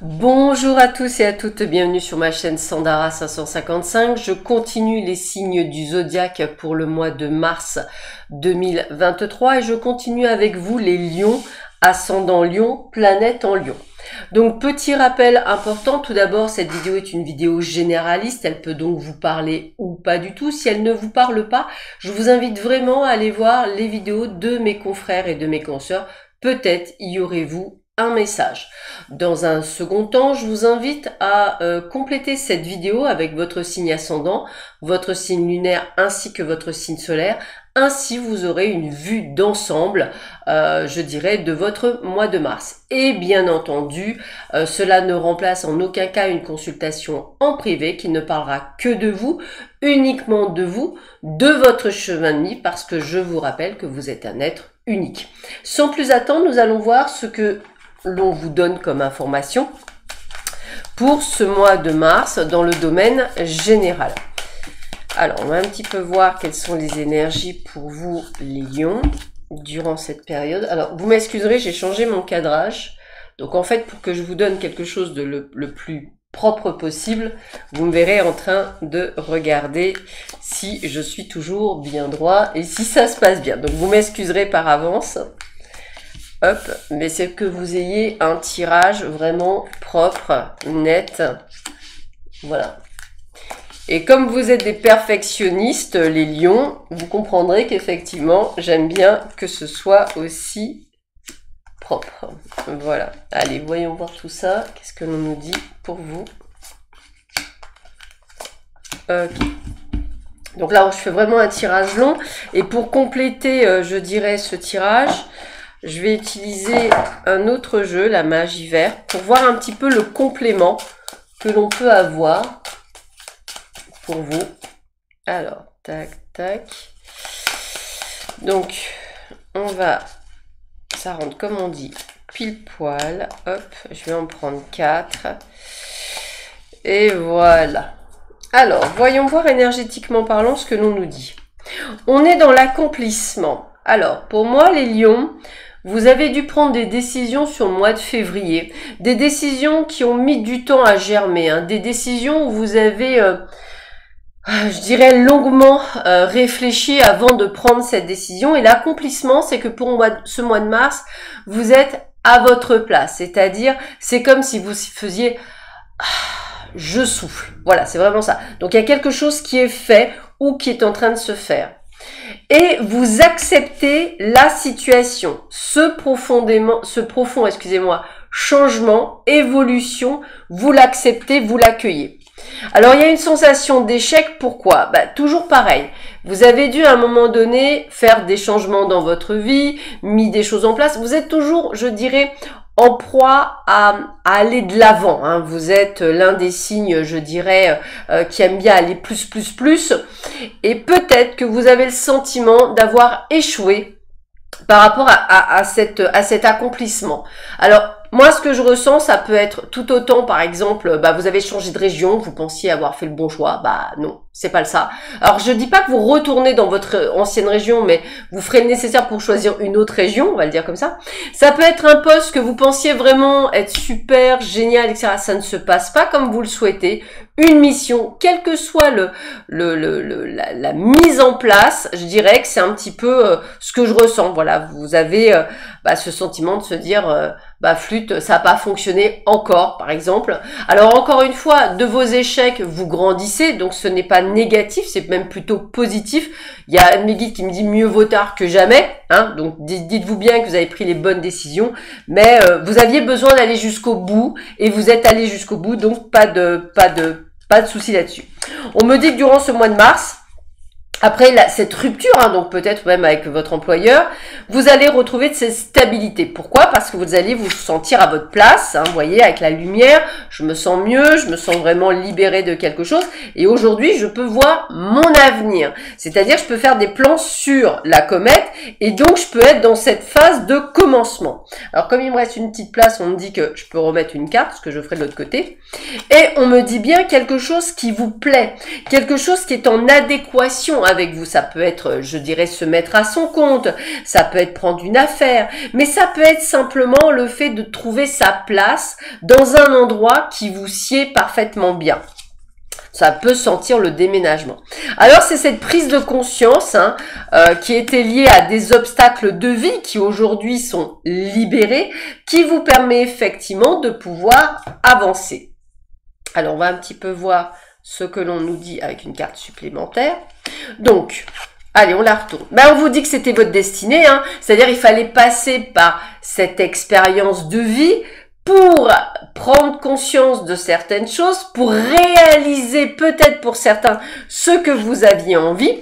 Bonjour à tous et à toutes, bienvenue sur ma chaîne Sandara 555. Je continue les signes du zodiaque pour le mois de mars 2023 et je continue avec vous les lions, ascendant lion, planète en lion. Donc petit rappel important, tout d'abord cette vidéo est une vidéo généraliste, elle peut donc vous parler ou pas du tout. Si elle ne vous parle pas, je vous invite vraiment à aller voir les vidéos de mes confrères et de mes consoeurs, peut-être y aurez-vous un message. Dans un second temps, je vous invite à compléter cette vidéo avec votre signe ascendant, votre signe lunaire ainsi que votre signe solaire. Ainsi, vous aurez une vue d'ensemble, je dirais, de votre mois de mars. Et bien entendu, cela ne remplace en aucun cas une consultation en privé qui ne parlera que de vous, uniquement de vous, de votre chemin de vie, parce que je vous rappelle que vous êtes un être unique. Sans plus attendre, nous allons voir ce que l'on vous donne comme information pour ce mois de mars dans le domaine général. Alors, on va un petit peu voir quelles sont les énergies pour vous, les lions, durant cette période. Alors, vous m'excuserez, j'ai changé mon cadrage. Donc, en fait, pour que je vous donne quelque chose de le plus propre possible, vous me verrez en train de regarder si je suis toujours bien droit et si ça se passe bien. Donc, vous m'excuserez par avance. Hop, mais c'est que vous ayez un tirage vraiment propre, net. Voilà. Et comme vous êtes des perfectionnistes, les lions, vous comprendrez qu'effectivement, j'aime bien que ce soit aussi propre. Voilà. Allez, voyons voir tout ça. Qu'est-ce que l'on nous dit pour vous? Ok. Donc là, je fais vraiment un tirage long. Et pour compléter, je dirais, ce tirage, je vais utiliser un autre jeu, la magie verte, pour voir un petit peu le complément que l'on peut avoir pour vous. Alors, tac, tac. Donc, on va, ça rentre comme on dit, pile poil. Hop, je vais en prendre 4. Et voilà. Alors, voyons voir énergétiquement parlant ce que l'on nous dit. On est dans l'accomplissement. Alors, pour moi, les lions, vous avez dû prendre des décisions sur le mois de février. Des décisions qui ont mis du temps à germer. Hein, des décisions où vous avez, je dirais, longuement réfléchi avant de prendre cette décision. Et l'accomplissement, c'est que pour ce mois de mars, vous êtes à votre place. C'est-à-dire, c'est comme si vous faisiez... je souffle. Voilà, c'est vraiment ça. Donc, il y a quelque chose qui est fait ou qui est en train de se faire. Et vous acceptez la situation, ce profond, excusez-moi, changement, évolution, vous l'acceptez, vous l'accueillez. Alors, il y a une sensation d'échec, pourquoi? Toujours pareil. Vous avez dû à un moment donné faire des changements dans votre vie, mis des choses en place. Vous êtes toujours, je dirais, en proie à aller de l'avant. Hein. Vous êtes l'un des signes, je dirais, qui aime bien aller plus. Et peut-être que vous avez le sentiment d'avoir échoué par rapport à cet accomplissement. Alors, moi, ce que je ressens, ça peut être tout autant, par exemple, vous avez changé de région, vous pensiez avoir fait le bon choix, non, c'est pas ça. Alors, je dis pas que vous retournez dans votre ancienne région, mais vous ferez le nécessaire pour choisir une autre région, on va le dire comme ça. Ça peut être un poste que vous pensiez vraiment être super, génial, etc. Ça ne se passe pas comme vous le souhaitez. Une mission, quelle que soit la mise en place, je dirais que c'est un petit peu ce que je ressens. Voilà, vous avez ce sentiment de se dire flûte, ça n'a pas fonctionné encore, par exemple. Alors encore une fois, de vos échecs, vous grandissez, donc ce n'est pas négatif, c'est même plutôt positif. Il y a un de mes guides qui me dit mieux vaut tard que jamais, hein, donc dites-vous bien que vous avez pris les bonnes décisions, mais vous aviez besoin d'aller jusqu'au bout et vous êtes allé jusqu'au bout, donc pas de souci là-dessus. On me dit que durant ce mois de mars, après cette rupture, hein, donc peut-être même avec votre employeur, vous allez retrouver de cette stabilité. Pourquoi? Parce que vous allez vous sentir à votre place, hein, vous voyez, avec la lumière, je me sens mieux, je me sens vraiment libérée de quelque chose. Et aujourd'hui, je peux voir mon avenir. C'est-à-dire, je peux faire des plans sur la comète et donc je peux être dans cette phase de commencement. Alors, comme il me reste une petite place, on me dit que je peux remettre une carte, ce que je ferai de l'autre côté. Et on me dit bien quelque chose qui vous plaît, quelque chose qui est en adéquation avec vous. Ça peut être, je dirais, se mettre à son compte, ça peut être prendre une affaire, mais ça peut être simplement le fait de trouver sa place dans un endroit qui vous sied parfaitement bien. Ça peut sentir le déménagement. Alors, c'est cette prise de conscience qui était liée à des obstacles de vie qui aujourd'hui sont libérés, qui vous permet effectivement de pouvoir avancer. Alors, on va un petit peu voir ce que l'on nous dit avec une carte supplémentaire. Donc, allez, on la retourne. Ben, on vous dit que c'était votre destinée, c'est-à-dire il fallait passer par cette expérience de vie pour prendre conscience de certaines choses, pour réaliser peut-être pour certains ce que vous aviez envie,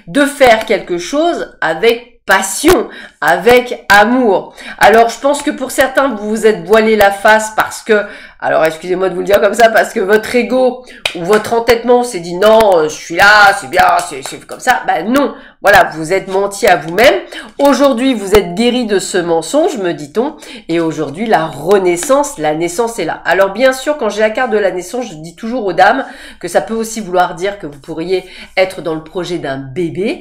de faire quelque chose avec passion, avec amour. Alors, je pense que pour certains, vous vous êtes voilé la face parce que, alors excusez-moi de vous le dire comme ça, parce que votre ego ou votre entêtement s'est dit non, je suis là, c'est bien, c'est comme ça. Ben non, voilà, vous êtes menti à vous-même. Aujourd'hui, vous êtes guéri de ce mensonge, me dit-on, et aujourd'hui, la renaissance, la naissance est là. Alors bien sûr, quand j'ai la carte de la naissance, je dis toujours aux dames que ça peut aussi vouloir dire que vous pourriez être dans le projet d'un bébé.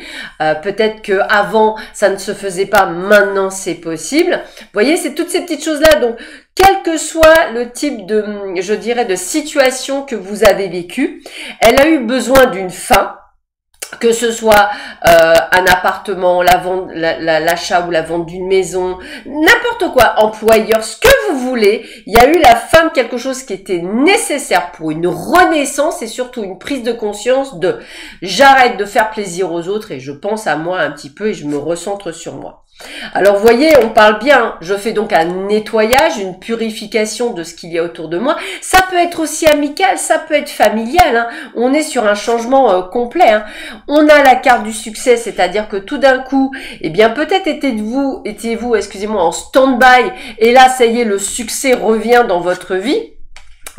Peut-être que avant ça ne se faisait pas, maintenant c'est possible. Vous voyez, c'est toutes ces petites choses-là. Donc, quel que soit le type de, je dirais, de situation que vous avez vécue, elle a eu besoin d'une fin, que ce soit un appartement, l'achat ou la vente d'une maison, n'importe quoi, employeur, ce que vous voulez, il y a eu la fin de quelque chose qui était nécessaire pour une renaissance et surtout une prise de conscience de j'arrête de faire plaisir aux autres et je pense à moi un petit peu et je me recentre sur moi. Alors vous voyez, on parle bien, je fais donc un nettoyage, une purification de ce qu'il y a autour de moi. Ça peut être aussi amical, ça peut être familial, on est sur un changement complet. On a la carte du succès, c'est-à-dire que tout d'un coup, eh bien peut-être étiez-vous, excusez-moi, en stand-by et là ça y est, le succès revient dans votre vie.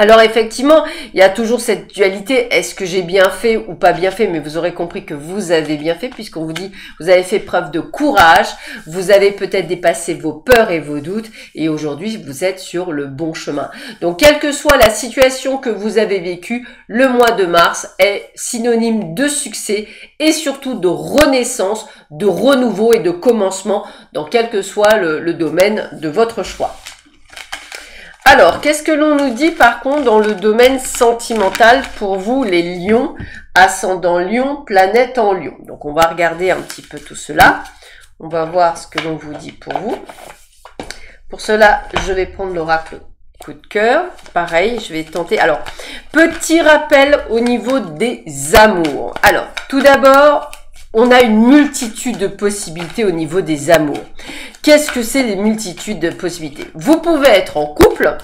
Alors effectivement, il y a toujours cette dualité, est-ce que j'ai bien fait ou pas bien fait, mais vous aurez compris que vous avez bien fait puisqu'on vous dit, vous avez fait preuve de courage, vous avez peut-être dépassé vos peurs et vos doutes et aujourd'hui vous êtes sur le bon chemin. Donc quelle que soit la situation que vous avez vécue, le mois de mars est synonyme de succès et surtout de renaissance, de renouveau et de commencement dans quel que soit le domaine de votre choix. Alors, qu'est-ce que l'on nous dit par contre dans le domaine sentimental pour vous les lions, ascendant lion, planète en lion? Donc, on va regarder un petit peu tout cela. On va voir ce que l'on vous dit pour vous. Pour cela, je vais prendre l'oracle coup de cœur. Pareil, je vais tenter. Alors, petit rappel au niveau des amours. Alors, tout d'abord, on a une multitude de possibilités au niveau des amours. Qu'est-ce que c'est les multitudes de possibilités? Vous pouvez être en couple,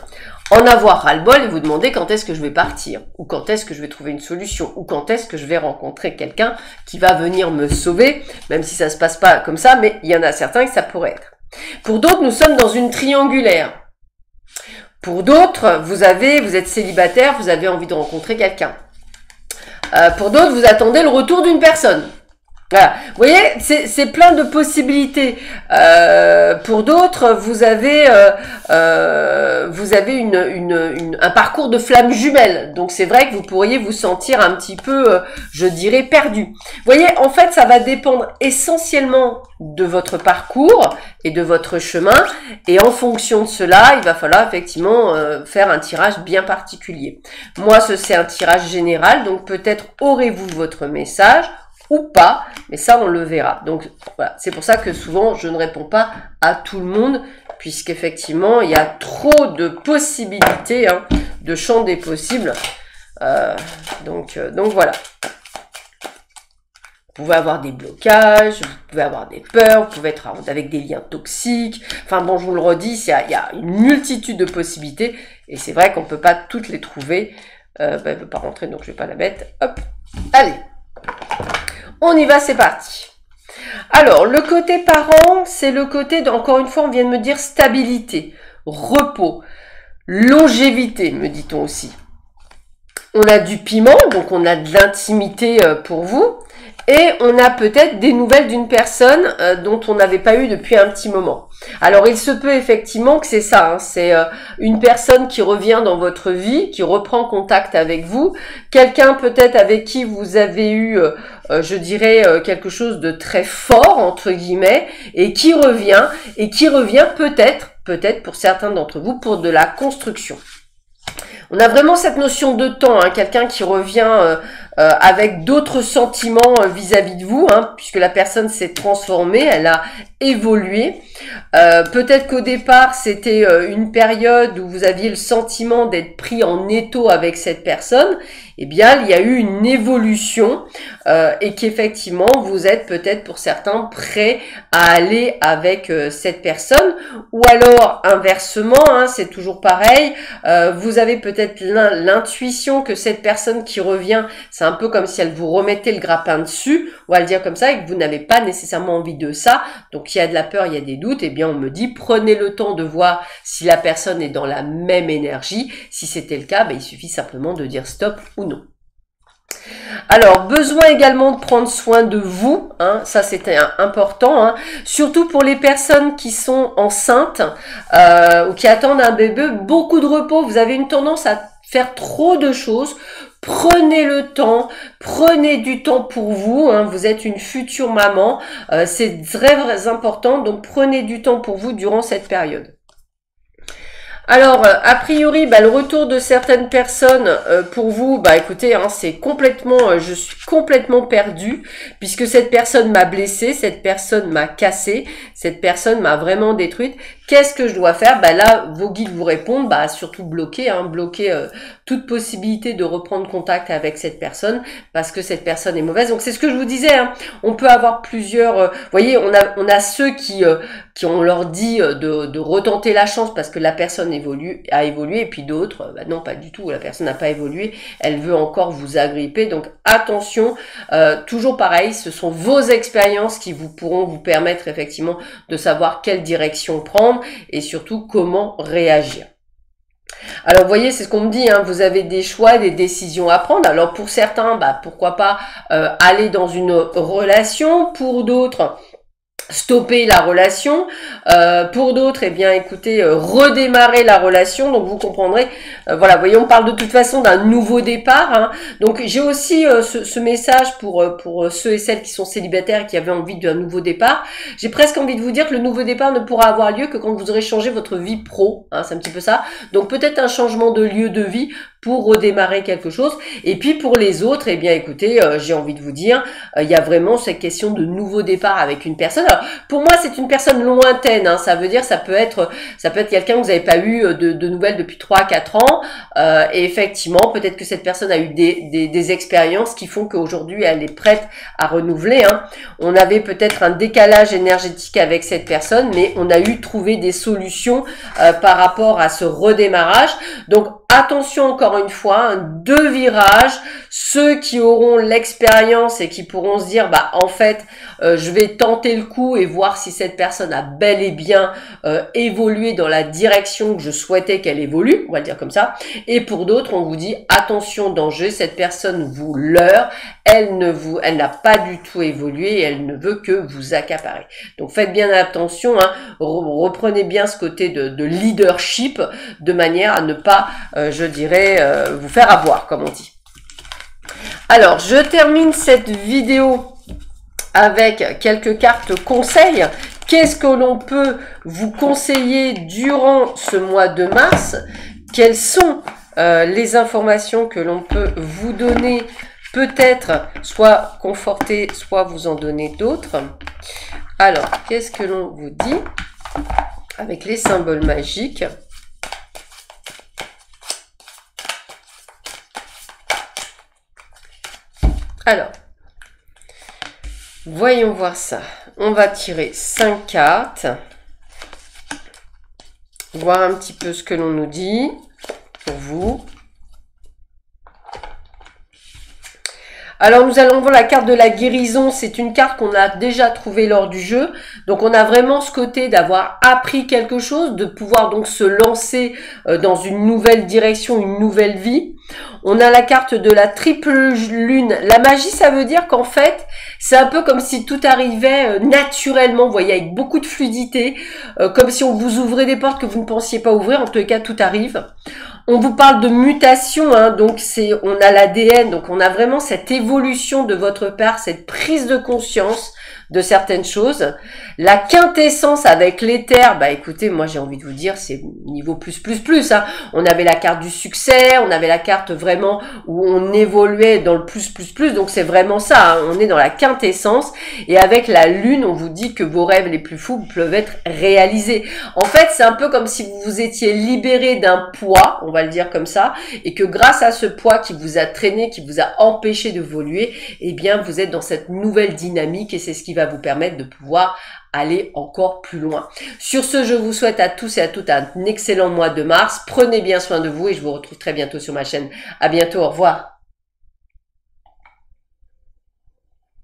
en avoir ras-le-bol et vous demander quand est-ce que je vais partir, ou quand est-ce que je vais trouver une solution, ou quand est-ce que je vais rencontrer quelqu'un qui va venir me sauver, même si ça se passe pas comme ça, mais il y en a certains que ça pourrait être. Pour d'autres, nous sommes dans une triangulaire. Pour d'autres, vous êtes célibataire, vous avez envie de rencontrer quelqu'un. Pour d'autres, vous attendez le retour d'une personne. Voilà, vous voyez, c'est plein de possibilités. Pour d'autres, vous avez un parcours de flamme jumelle. Donc c'est vrai que vous pourriez vous sentir un petit peu, je dirais, perdu. Vous voyez, en fait, ça va dépendre essentiellement de votre parcours et de votre chemin. Et en fonction de cela, il va falloir effectivement faire un tirage bien particulier. Moi, c'est un tirage général, donc peut-être aurez-vous votre message ou pas, mais ça on le verra. Donc voilà, c'est pour ça que souvent je ne réponds pas à tout le monde, puisqu'effectivement il y a trop de possibilités, de champ des possibles. Donc voilà. Vous pouvez avoir des blocages, vous pouvez avoir des peurs, vous pouvez être avec des liens toxiques. Enfin bon, je vous le redis, il y a une multitude de possibilités, et c'est vrai qu'on ne peut pas toutes les trouver. Elle ne peut pas rentrer, donc je ne vais pas la mettre. Hop, allez. On y va, c'est parti. Alors, le côté parent, c'est le côté, encore une fois, on vient de me dire stabilité, repos, longévité, me dit-on aussi. On a du piment, donc on a de l'intimité pour vous. Et on a peut-être des nouvelles d'une personne dont on n'avait pas eu depuis un petit moment. Alors, il se peut effectivement que c'est ça, hein, c'est une personne qui revient dans votre vie, qui reprend contact avec vous, quelqu'un peut-être avec qui vous avez eu, je dirais, quelque chose de très fort, entre guillemets, et qui revient peut-être pour certains d'entre vous, pour de la construction. On a vraiment cette notion de temps, hein, quelqu'un qui revient avec d'autres sentiments vis-à-vis de vous, hein, puisque la personne s'est transformée, elle a évolué. Peut-être qu'au départ, c'était une période où vous aviez le sentiment d'être pris en étau avec cette personne. Eh bien, il y a eu une évolution et qu'effectivement, vous êtes peut-être pour certains prêts à aller avec cette personne. Ou alors, inversement, hein, c'est toujours pareil, vous avez peut-être l'intuition que cette personne qui revient, c'est un peu comme si elle vous remettait le grappin dessus, on va le dire comme ça, et que vous n'avez pas nécessairement envie de ça. Donc, il y a de la peur, il y a des doutes. Eh bien, on me dit, prenez le temps de voir si la personne est dans la même énergie. Si c'était le cas, ben, il suffit simplement de dire stop ou non. Alors, besoin également de prendre soin de vous, hein, ça c'était important, hein, surtout pour les personnes qui sont enceintes ou qui attendent un bébé, beaucoup de repos, vous avez une tendance à faire trop de choses. Prenez le temps, prenez du temps pour vous, hein, vous êtes une future maman, c'est très important, donc prenez du temps pour vous durant cette période. Alors, a priori, bah, le retour de certaines personnes pour vous, bah écoutez, hein, c'est complètement, je suis complètement perdue, puisque cette personne m'a blessée, cette personne m'a cassée, cette personne m'a vraiment détruite. Qu'est-ce que je dois faire? Bah là, vos guides vous répondent, bah surtout bloquer, hein, bloquer toute possibilité de reprendre contact avec cette personne, parce que cette personne est mauvaise. Donc c'est ce que je vous disais, hein, on peut avoir plusieurs, vous voyez, on a ceux qui on leur dit de retenter la chance parce que la personne a évolué, et puis d'autres, bah non, pas du tout, la personne n'a pas évolué, elle veut encore vous agripper. Donc attention, toujours pareil, ce sont vos expériences qui pourront vous permettre effectivement de savoir quelle direction prendre et surtout comment réagir. Alors vous voyez, c'est ce qu'on me dit, hein, vous avez des choix, des décisions à prendre. Alors pour certains, bah, pourquoi pas aller dans une relation, pour d'autres stopper la relation, pour d'autres, eh bien écoutez, redémarrer la relation. Donc vous comprendrez, voilà, vous voyez, on parle de toute façon d'un nouveau départ, hein. Donc j'ai aussi ce message pour ceux et celles qui sont célibataires et qui avaient envie d'un nouveau départ. J'ai presque envie de vous dire que le nouveau départ ne pourra avoir lieu que quand vous aurez changé votre vie pro, hein, c'est un petit peu ça. Donc peut-être un changement de lieu de vie pour redémarrer quelque chose. Et puis pour les autres, eh bien écoutez, j'ai envie de vous dire, il y a vraiment cette question de nouveau départ avec une personne. Alors, pour moi, c'est une personne lointaine, hein, ça veut dire ça peut être quelqu'un que vous n'avez pas eu de nouvelles depuis 3-4 ans. Et effectivement, peut-être que cette personne a eu des expériences qui font qu'aujourd'hui, elle est prête à renouveler, hein. On avait peut-être un décalage énergétique avec cette personne, mais on a trouvé des solutions par rapport à ce redémarrage. Donc, attention encore une fois, hein, deux virages, ceux qui auront l'expérience et qui pourront se dire, bah en fait, je vais tenter le coup et voir si cette personne a bel et bien évolué dans la direction que je souhaitais qu'elle évolue, on va le dire comme ça. Et pour d'autres, on vous dit, attention danger, cette personne vous leurre, elle n'a pas du tout évolué et elle ne veut que vous accaparer. Donc faites bien attention, hein, reprenez bien ce côté de leadership de manière à ne pas, je dirais, vous faire avoir, comme on dit. Alors, je termine cette vidéo avec quelques cartes conseils. Qu'est-ce que l'on peut vous conseiller durant ce mois de mars? Quelles sont les informations que l'on peut vous donner, peut-être soit conforter, soit vous en donner d'autres? Alors, qu'est-ce que l'on vous dit avec les symboles magiques? Alors, voyons voir ça. On va tirer 5 cartes. Voir un petit peu ce que l'on nous dit pour vous. Alors, nous allons voir la carte de la guérison. C'est une carte qu'on a déjà trouvée lors du jeu. Donc, on a vraiment ce côté d'avoir appris quelque chose, de pouvoir donc se lancer dans une nouvelle direction, une nouvelle vie. On a la carte de la triple lune. La magie, ça veut dire qu'en fait, c'est un peu comme si tout arrivait naturellement, vous voyez, avec beaucoup de fluidité, comme si on vous ouvrait des portes que vous ne pensiez pas ouvrir. En tous les cas, tout arrive. On vous parle de mutation, hein, donc on a l'ADN, donc on a vraiment cette évolution de votre part, cette prise de conscience de certaines choses. La quintessence avec l'éther, bah écoutez, moi j'ai envie de vous dire, c'est niveau plus. Hein. On avait la carte du succès, on avait la carte vraiment où on évoluait dans le plus. Donc c'est vraiment ça, hein, on est dans la quintessence. Et avec la lune, on vous dit que vos rêves les plus fous peuvent être réalisés. En fait, c'est un peu comme si vous vous étiez libéré d'un poids, on va le dire comme ça, et que grâce à ce poids qui vous a traîné, qui vous a empêché d'évoluer, eh bien vous êtes dans cette nouvelle dynamique et c'est ce qui va vous permettre de pouvoir aller encore plus loin. Sur ce, je vous souhaite à tous et à toutes un excellent mois de mars. Prenez bien soin de vous et je vous retrouve très bientôt sur ma chaîne. À bientôt, au revoir.